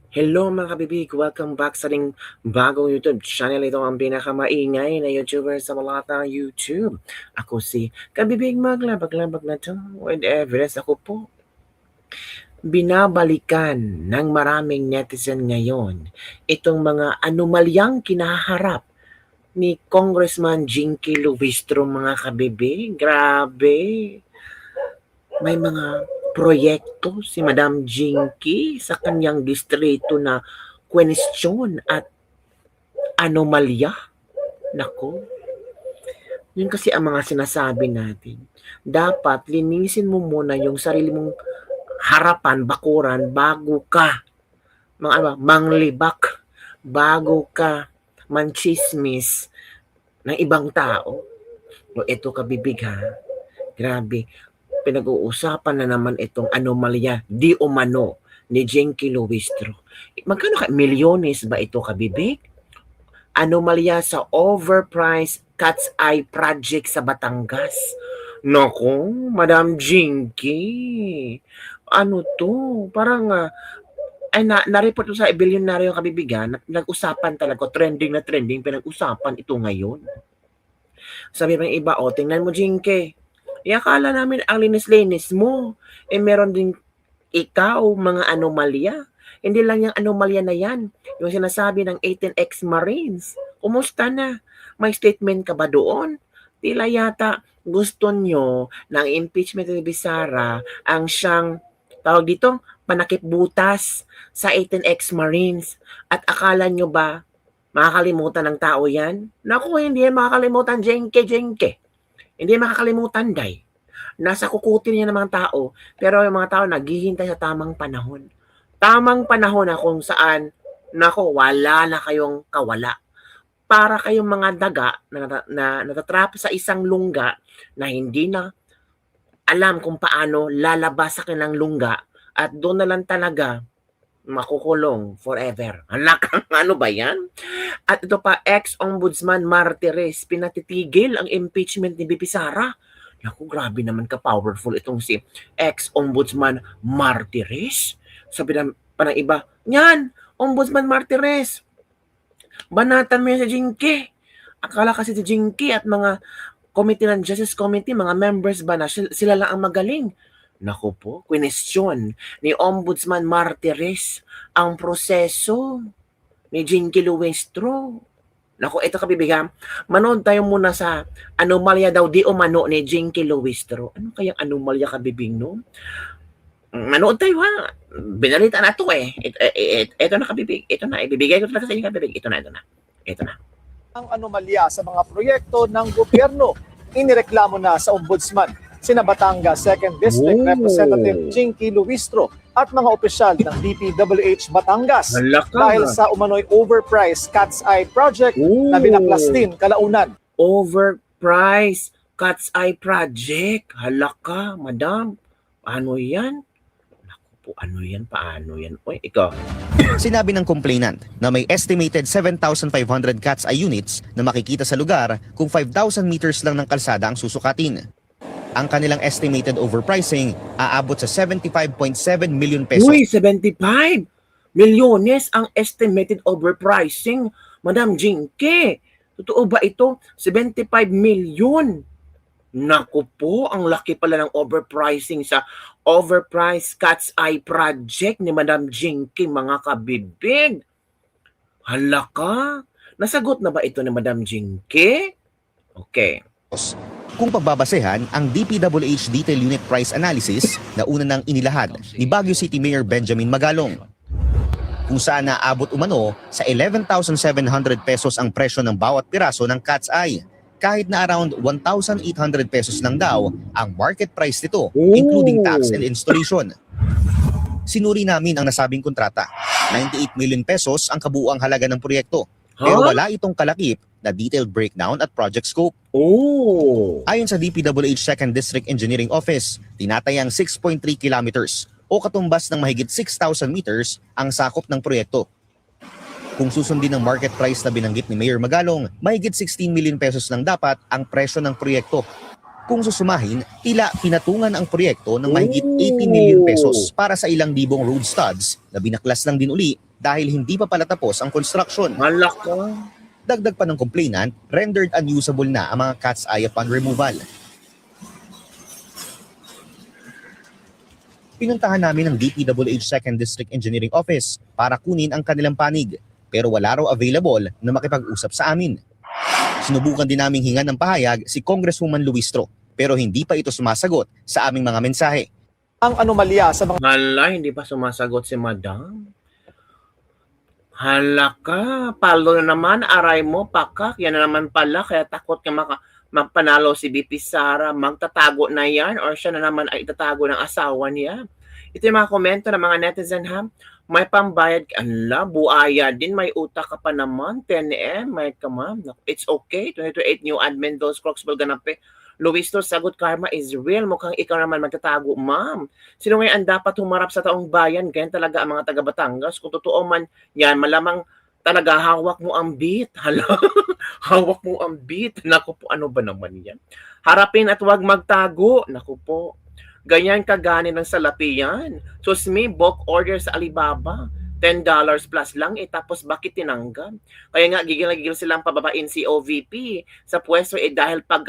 Hello mga kabibig! Welcome back sa ating bagong YouTube channel. Ito ang pinakamaingay na YouTuber sa mga YouTube. Ako si Kabibig Maglabag-labag na to with Everest. Ako po, binabalikan ng maraming netizen ngayon itong mga anomalyang kinaharap ni Congressman Jinky Luistro mga kabibig. Grabe! May mga proyekto si Madam Jinky sa kanyang distrito na question at anomalya. Nako, yun kasi ang mga sinasabi natin. Dapat linisin mo muna yung sarili mong harapan, bakuran, bago ka manglibak, bago ka manchismis ng ibang tao. O ito kabibig ha, grabe, pinag-uusapan na naman itong anomalya di umano ni Jinky Luistro. Magkano ka? Milyones ba ito kabibig? Anomalya sa overpriced cat's eye project sa Batangas. Nako, Madam Jinky. Ano to? Parang ay na-report sa bilyonaryo kabibigan, nag-usapan talaga, trending na trending, pinag-usapan ito ngayon. Sabi ng iba, o tingnan mo Jinky, akala namin ang linis-linis mo, meron din ikaw mga anomalya. Hindi lang yung anomalya na yan, yung sinasabi ng 18 ex-Marines. Kumusta na? May statement ka ba doon? Tila yata gusto nyo ng impeachment ni Bisara ang siyang, tawag dito, panakip butas sa 18 ex-Marines. At akala nyo ba makakalimutan ng tao yan? Naku, hindi yan makakalimutan, Jenke. Hindi makakalimutan, Day. Nasa kukutin niya ng mga tao, pero yung mga tao naghihintay sa tamang panahon. Tamang panahon na kung saan, nako, wala na kayong kawala. Para kayong mga daga na natatrap sa isang lungga na hindi na alam kung paano lalabas sa kanilang lungga at doon na lang talaga makukulong forever. Ano ba yan? At ito pa, ex-ombudsman Martires, pinatitigil ang impeachment ni BP Sara. Naku, grabe naman ka-powerful itong si ex-ombudsman Martires. Sabi pa ng iba, yan, ombudsman Martires, banatan mo yan si Jinky. Akala kasi si Jinky at mga committee ng Justice Committee, mga members ba na sila lang ang magaling. Naku po, question ni Ombudsman Martires ang proseso ni Jinky Luistro. Naku, ito kabibigan, manood tayo muna sa anomalya daw di umano ni Jinky Luistro. Ano kayang anomalya kabibing, no? Manood tayo ha. Binalita na ito eh. Ito na kabibig. Ito na. Ibibigay ko talaga sa inyo kabibig. Ito na. Ang anomalya sa mga proyekto ng gobyerno, inireklamo na sa ombudsman sina Batangas 2nd District Representative Jinky Luistro at mga opisyal ng DPWH Batangas dahil sa umano'y overpriced cat's eye project na binaklas din kalaunan. Overpriced cat's eye project? Halaka, madam. Paano yan? Naku po, ano yan? Paano yan? Uy, ikaw. Sinabi ng complainant na may estimated 7,500 cat's eye units na makikita sa lugar kung 5,000 meters lang ng kalsada ang susukatin. Ang kanilang estimated overpricing aabot sa 75.7 million pesos. Uy, 75 milyones ang estimated overpricing, Madam Jinky. Totoo ba ito? 75 million. Naku po, ang laki pala ng overpricing sa overpriced cat's eye project ni Madam Jinky, mga kabibig. Halaka, nasagot na ba ito ni Madam Jinky? Okay. Kung pagbabasehan ang DPWH Detail Unit Price Analysis na una nang inilahad ni Baguio City Mayor Benjamin Magalong, kung saan naabot umano sa 11,700 pesos ang presyo ng bawat piraso ng cat's eye, kahit na around 1,800 pesos lang daw ang market price nito, including tax and installation. Sinuri namin ang nasabing kontrata. 98 million pesos ang kabuuang halaga ng proyekto, pero wala itong kalakip na detailed breakdown at project scope. Ayon sa DPWH 2nd District Engineering Office, tinatayang 6.3 kilometers o katumbas ng mahigit 6,000 meters ang sakop ng proyekto. Kung susundin ang market price na binanggit ni Mayor Magalong, mahigit 16 million pesos lang dapat ang presyo ng proyekto. Kung susumahin, tila pinatungan ang proyekto ng mahigit 80 million pesos para sa ilang libong road studs na binaklas lang din uli dahil hindi pa pala tapos ang construction. Malak ko. Dagdag pa ng complainant, rendered unusable na ang mga cat's eye upon removal. Pinuntahan namin ang DPWH 2nd District Engineering Office para kunin ang kanilang panig, pero wala raw available na makipag-usap sa amin. Sinubukan din naming hingan ng pahayag si Congresswoman Luistro, pero hindi pa ito sumasagot sa aming mga mensahe. Ang anomalya sa mga Hala, hindi pa sumasagot si Madam. Hala ka, palo na naman, aray mo, pakak. Yan na naman pala, kaya takot ka magpanalo si BP Sara. Magtatago na yan or siya na naman ay itatago ng asawa niya. Ito yung mga komento ng mga netizen ha. May pambayad, ala, buaya din, may utak ka pa naman, 10M, may ka ma'am. It's okay, 2028 new admin, those crooks will ganape. Luistro, sagot karma is real. Mukhang ikaw naman magtatago, ma'am. Sino ngayon ang dapat humarap sa taong bayan? Ganyan talaga ang mga taga Batangas. Kung totoo man yan, malamang talaga hawak mo ang beat. Hala, hawak mo ang beat. Naku po, ano ba naman yan? Harapin at huwag magtago. Naku po, ganyan kagani ng salapi yan. So, bulk order sa Alibaba. $10 plus lang tapos bakit tinanggal? Kaya nga gigil silang pababain si OVP sa pwesto dahil pag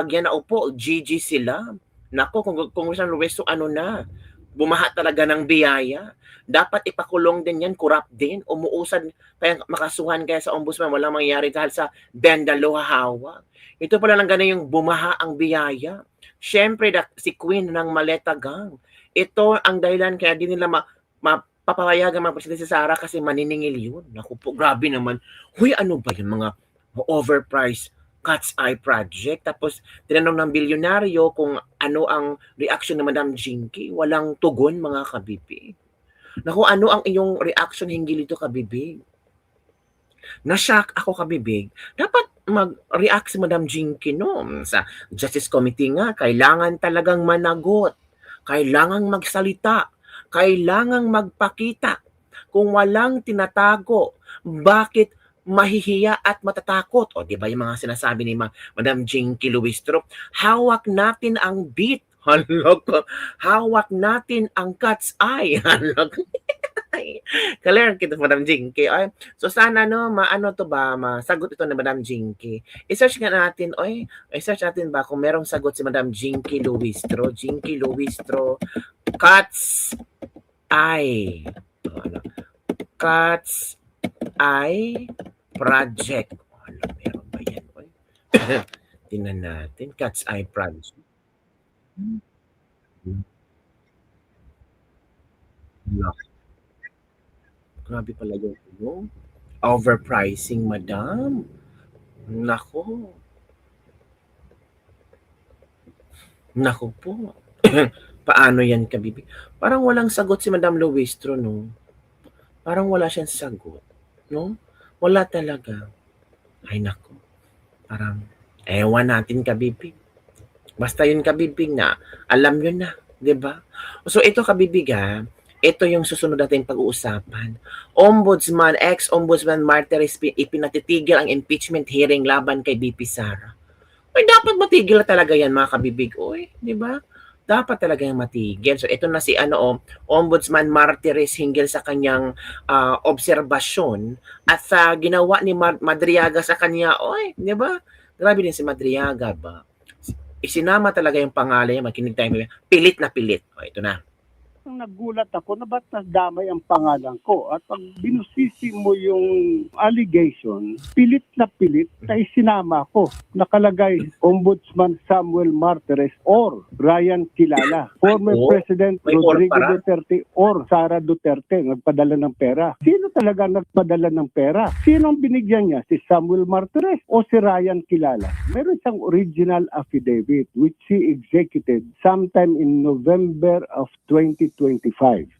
yan naupo, GG sila. Nako, kung Luistro, ano na, bumaha talaga ng biyaya. Dapat ipakulong din yan, corrupt din, umuusad, kaya makasuhan kaya sa ombudsman, walang mangyari dahil sa bendalo hawak. Ito pala lang ganun yung bumaha ang biyaya. Siyempre, si Queen ng Maleta Gang. Ito ang dahilan kaya di nila papayagan mga presidente si Sara kasi maniningil yun. Naku po, grabe naman. Huy, ano ba yun, mga overpriced Cat's Eye Project. Tapos, tinanong ng bilyonaryo kung ano ang reaction ni Madam Jinky. Walang tugon, mga kabibig. Naku, ano ang iyong reaction hinggil ito, kabibig? Na-shock ako, kabibig. Dapat mag-react si Madam Jinky, no? Sa Justice Committee nga, kailangan talagang managot. Kailangang magsalita. Kailangang magpakita. Kung walang tinatago, bakit mahihiya at matatakot? O, di ba yung mga sinasabi ni Madam Jinky Luistro? Hawak natin ang beat. Halok. Hawak natin ang cat's eye. Halok. Kaler kita Madam Jinky. Ay, so sana maano to ba, masagot ito ni Madam Jinky. I-search nga natin, i-search natin ba kung merong sagot si Madam Jinky Luistro. Jinky Luistro, cat's eye. Cat's Eye Project. Alam, meron ba yan? Tingnan natin. Cat's Eye Project. Grabe pala yung overpricing, madam. Nako. Nako po. Paano yan, kabibig? Parang walang sagot si Madam Luistro, no? Parang wala siyang sagot, no? Wala talaga. Ay, nako. Parang, ewan natin, kabibig. Basta yun, kabibig, na alam yun na, di ba? So, ito, kabibig, ito yung susunod natin pag-uusapan. Ombudsman, ex-Ombudsman Martires ipinatitigil ang impeachment hearing laban kay BP Sara. Ay, dapat matigil na talaga yan, mga kabibig. Oy, di ba? Dapat talaga yung matigil. So, ito na si Ombudsman Martires hinggil sa kanyang obserbasyon at sa ginawa ni Madriaga sa kanya. Oy, di ba? Grabe din si Madriaga ba? Isinama talaga yung pangalan niya. Makinig tayo. Pilit na pilit. O, ito na. Nagulat ako na ba't nadamay ang pangalan ko at pag binusisi mo yung allegation, pilit na isinama ko. Nakalagay Ombudsman Samuel Martires or Ryan Kilala, former President Rodrigo Duterte or Sara Duterte nagpadala ng pera. Sino talaga nagpadala ng pera? Sino ang binigyan niya? Si Samuel Martires o si Ryan Kilala? Meron siyang original affidavit which he executed sometime in November of 2025.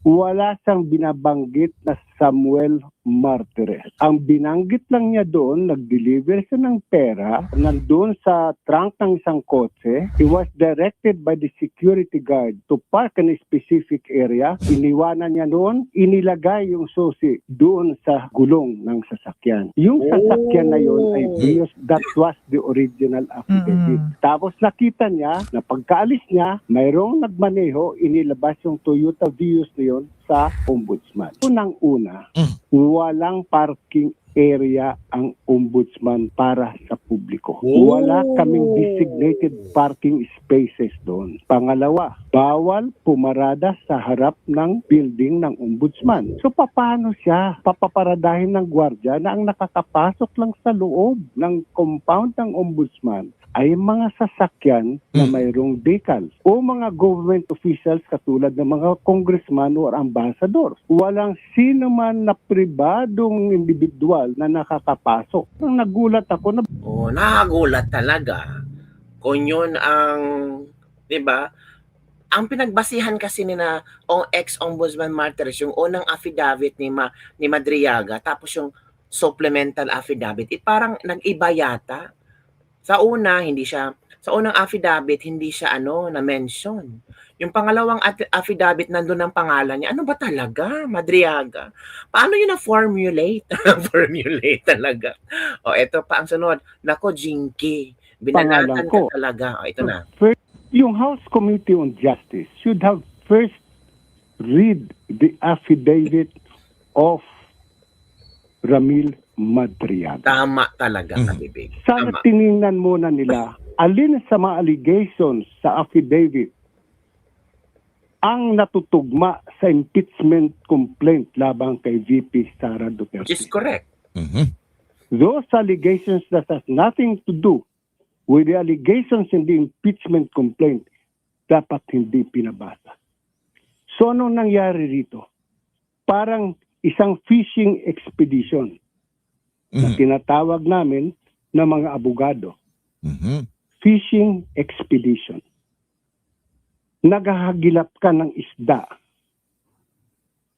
Wala siyang binabanggit na Samuel Martires. Ang binanggit lang niya doon, nag-deliver siya ng pera, nandun sa trunk ng isang kotse. He was directed by the security guard to park in a specific area. Iniwanan niya doon, inilagay yung susi doon sa gulong ng sasakyan. Yung sasakyan na yun ay Vios, that was the original affidavit. Tapos nakita niya na pagkaalis niya, mayroong nagmaneho, inilabas yung Toyota Vios na yun sa ombudsman. Unang-una, walang parking area ang ombudsman para sa publiko. Oh. Wala kaming designated parking spaces doon. Pangalawa, bawal pumarada sa harap ng building ng ombudsman. So paano siya papaparadahin ng gwardiya na ang nakakapasok lang sa loob ng compound ng ombudsman ay mga sasakyan na mayroong decal o mga government officials katulad ng mga congressman or ambassadors. Walang sino man na pribadong individual na nakakapasok. Nang nagulat ako na Oh, nakagulat talaga. Kung yun ang, 'di ba? Ang pinagbasihan kasi ni na ex-Ombudsman Martires, yung unang affidavit ni Madriaga, tapos yung supplemental affidavit, parang nag-iba yata. Sa unang affidavit, hindi siya na-mention. Yung pangalawang affidavit, nandun ang pangalan niya. Ano ba talaga, Madriaga? Paano yun na-formulate? Formulate talaga. O, eto pa ang sunod. Nako, Jinky. Binanatan Pangalan ka ko. talaga. O, ito na. first, yung House Committee on Justice should have first read the affidavit of Ramil Madriaga. Tama talaga, kabibig. Sana Tama. tiningnan muna nila alin sa mga allegations sa affidavit ang natutugma sa impeachment complaint labang kay VP Sara Duterte. Which is correct. Those allegations that has nothing to do with the allegations in the impeachment complaint dapat hindi pinabasa. So anong nangyari rito? Parang isang fishing expedition na tinatawag namin na mga abogado. Fishing expedition. Naghahagilap ka ng isda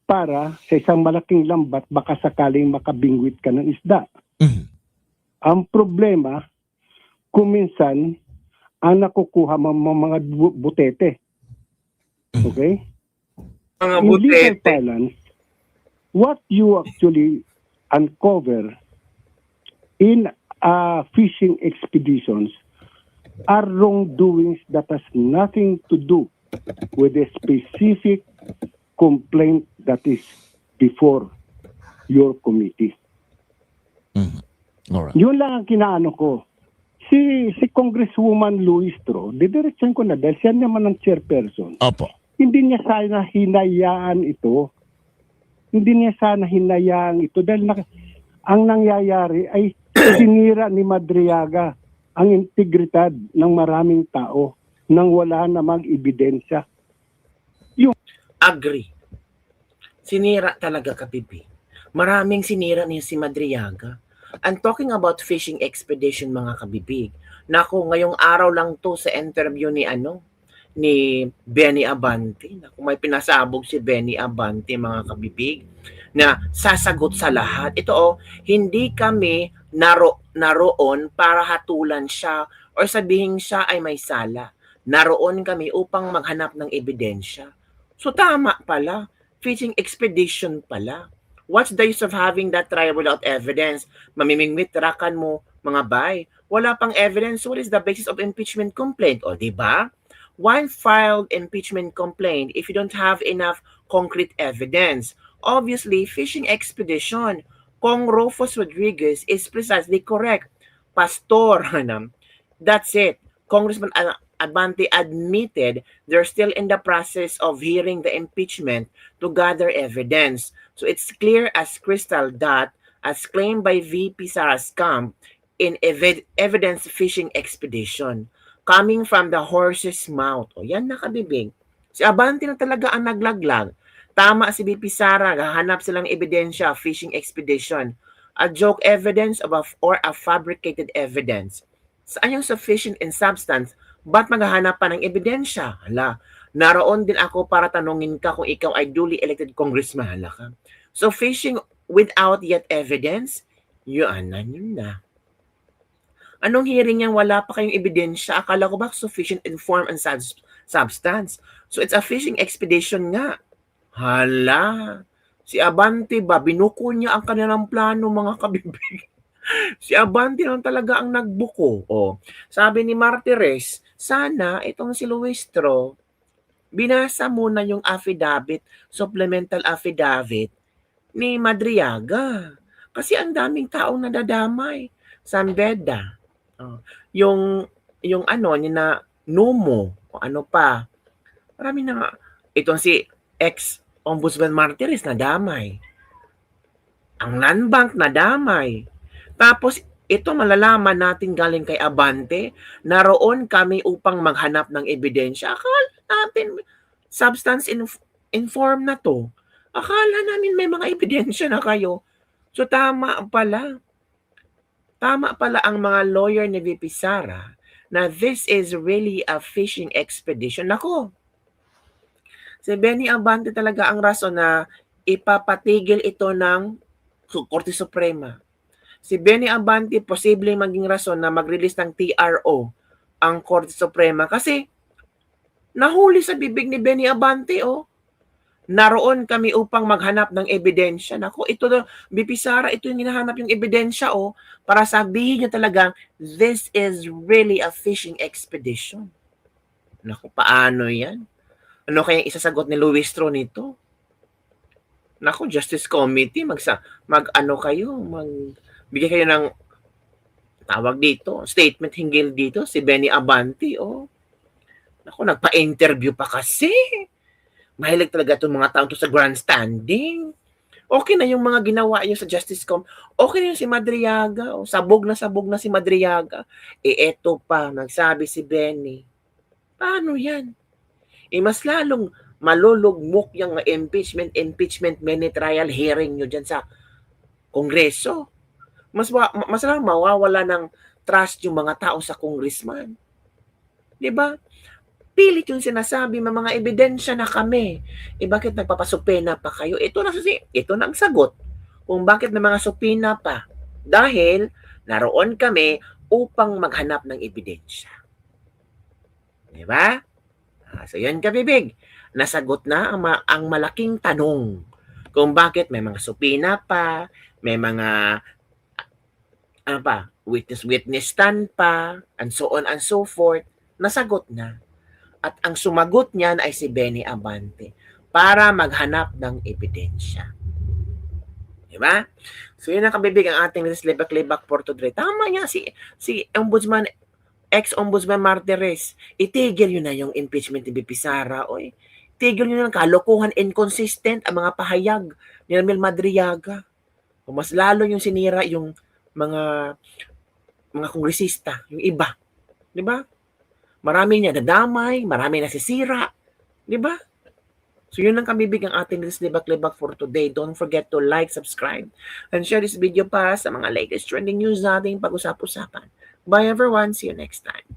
para sa isang malaking lambat baka sakaling makabingwit ka ng isda. Ang problema, kuminsan, ang nakukuha mga butete. Okay? Mga In legal butete. parlance, what you actually uncover in fishing expeditions are wrongdoings that has nothing to do with a specific complaint that is before your committee. Alright. Yun lang ang kinaano ko. Si Congresswoman Luistro, didiretsan ko na dahil siya naman ang chairperson. Opo. Hindi niya sana hinayaan ito. Hindi niya sana hinayaan ito dahil ang nangyayari ay sinira ni Madriaga ang integridad ng maraming tao nang wala namang ebidensya. Agree. Sinira talaga, kabibi. Maraming sinira niya si Madriaga. I'm talking about fishing expedition, mga kabibig. Naku, ngayong araw lang to sa interview ni Benny Abante. Naku, may pinasabog si Benny Abante, mga kabibig, na sasagot sa lahat. Ito hindi kami naroon para hatulan siya or sabihin siya ay may sala. Naroon kami upang maghanap ng ebidensya. So tama pala, fishing expedition pala. What's the use of having that trial without evidence? Mamimingwit-rakan mo, mga bay. Wala pang evidence, what is the basis of impeachment complaint? O, diba? Why file impeachment complaint if you don't have enough concrete evidence? Obviously, fishing expedition. Kong Rufus Rodriguez is precisely correct. Pastor, that's it. Congressman Abante admitted they're still in the process of hearing the impeachment to gather evidence. So it's clear as crystal that, as claimed by VP Sara's camp, in evidence fishing expedition, coming from the horse's mouth. O yan, nakabibig. Si Abante na talaga ang naglaglag. Tama si VP Sara, hahanap silang ebidensya, fishing expedition. A joke evidence or a fabricated evidence. Saan yung sufficient in substance? Ba't maghahanap pa ng ebidensya? Hala, naroon din ako para tanungin ka kung ikaw ay duly elected congressman. Hala ka. So fishing without yet evidence? Yun na. Anong hearing yan? Wala pa kayong ebidensya. Akala ko ba sufficient in form and substance? So it's a fishing expedition nga. Hala. Si Abante ba, binuko niya ang kanilang plano, mga kabibig. Si Abante lang talaga ang nagbuko. Sabi ni Martires, sana itong si Luistro, binasa muna yung affidavit, supplemental affidavit ni Madriaga. Kasi ang daming taong nadadamay. San Beda. Oh, yung ano, ni na Numo, o ano pa. Marami na nga. Itong si ex-Ombudsman Martires nadamay. Ang Landbank nadamay. Tapos ito malalaman natin galing kay Abante, naroon kami upang maghanap ng ebidensya. Akala natin substance inform na to. Akala namin may mga ebidensya na kayo. So tama pala. Tama pala ang mga lawyer ni VP Sara na this is really a fishing expedition. Nako, si Benny Abante talaga ang rason na ipapatigil ito ng Korte Suprema. Si Benny Abante posibleng maging rason na mag-release ng TRO ang Korte Suprema kasi nahuli sa bibig ni Benny Abante, oh. Naroon kami upang maghanap ng ebidensya. Nako, ito na, BP Sara, ito yung hinahanap yung ebidensya, oh, para sabihin nyo talagang, this is really a fishing expedition. Nako, paano yan? Ano kaya isasagot ni Luistro nito? Nako, Justice Committee, mag-ano kayo, magbigay kayo ng tawag dito, statement hinggil dito, si Benny Abante, oh. Nako, nagpa-interview pa kasi. Mahilig talaga itong mga taong to sa grandstanding. Okay na yung mga ginawa niyo sa Justice Com. Okay na yung si Madriaga. O, sabog na si Madriaga. Eto pa, nagsabi si Benny. Paano yan? Mas lalong malulugmok yung impeachment mini trial hearing nyo dyan sa Kongreso. Mas lang mawawala ng trust yung mga tao sa congressman. Diba? Pilit yung sinasabi, may mga ebidensya na kami. Bakit nagpapasupina pa kayo? Ito na ang sagot kung bakit may mga supina pa. Dahil naroon kami upang maghanap ng ebidensya. Diba? So yun kabibig. Nasagot na ang malaking tanong kung bakit may mga supina pa, may mga witness stand pa, and so on and so forth. Nasagot na. At ang sumagot niyan ay si Benny Abante para maghanap ng ebidensya. Diba? So yun ang kabibig ang ating libak-libak for today. Tama niya si Ombudsman, ex-Ombudsman Martires. Itigil yun na yung impeachment ni BP Sara. Oy. Itigil yun na kalokohan, inconsistent ang mga pahayag ni Ramil Madriaga. O mas lalo yung sinira yung mga kongresista, yung iba. Diba? Marami niya nadamay, marami nasisira. Diba? So yun ang kabibig ang ating libak-libak for today. Don't forget to like, subscribe, and share this video pa sa mga latest trending news nating pag-usap-usapan. Bye everyone. See you next time.